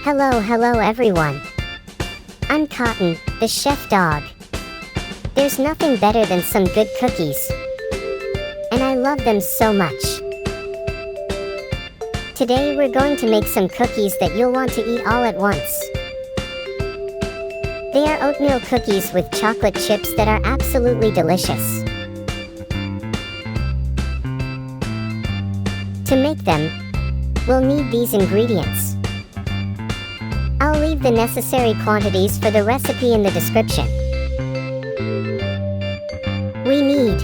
Hello everyone. I'm Cotton, the chef dog. There's nothing better than some good cookies. And I love them so much. Today we're going to make some cookies that you'll want to eat all at once. They are oatmeal cookies with chocolate chips that are absolutely delicious. To make them, we'll need these ingredients. I'll leave the necessary quantities for the recipe in the description. We need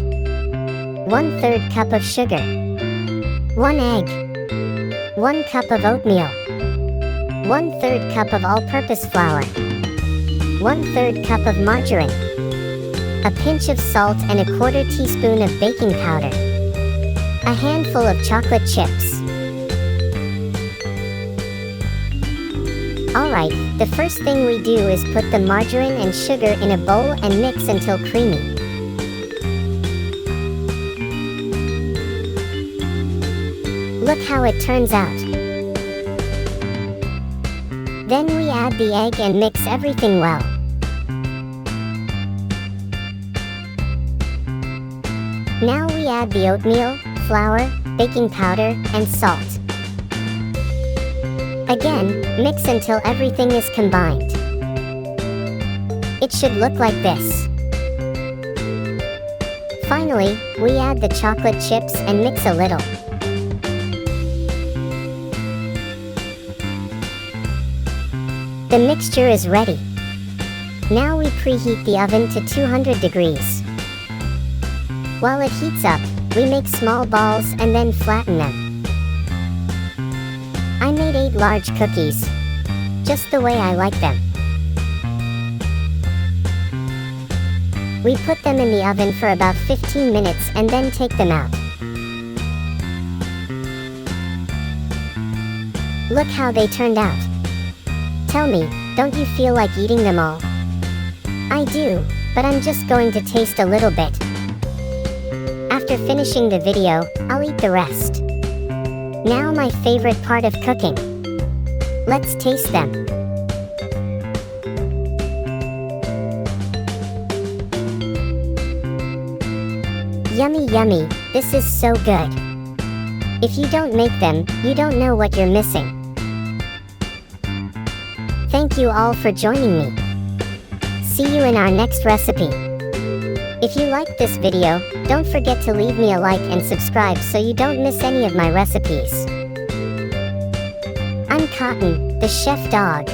1/3 cup of sugar, 1 egg, 1 cup of oatmeal, 1/3 cup of all-purpose flour, 1/3 cup of margarine, a pinch of salt and 1/4 teaspoon of baking powder, a handful of chocolate chips. Alright, the first thing we do is put the margarine and sugar in a bowl and mix until creamy. Look how it turns out. Then we add the egg and mix everything well. Now we add the oatmeal, flour, baking powder, and salt. Again, mix until everything is combined. It should look like this. Finally, we add the chocolate chips and mix a little. The mixture is ready. Now we preheat the oven to 200 degrees. While it heats up, we make small balls and then flatten them. I made 8 large cookies, just the way I like them. We put them in the oven for about 15 minutes and then take them out. Look how they turned out. Tell me, don't you feel like eating them all? I do, but I'm just going to taste a little bit. After finishing the video, I'll eat the rest. Now my favorite part of cooking. Let's taste them. Yummy, this is so good. If you don't make them, you don't know what you're missing. Thank you all for joining me. See you in our next recipe. If you liked this video, don't forget to leave me a like and subscribe so you don't miss any of my recipes. I'm Cotton, the chef dog.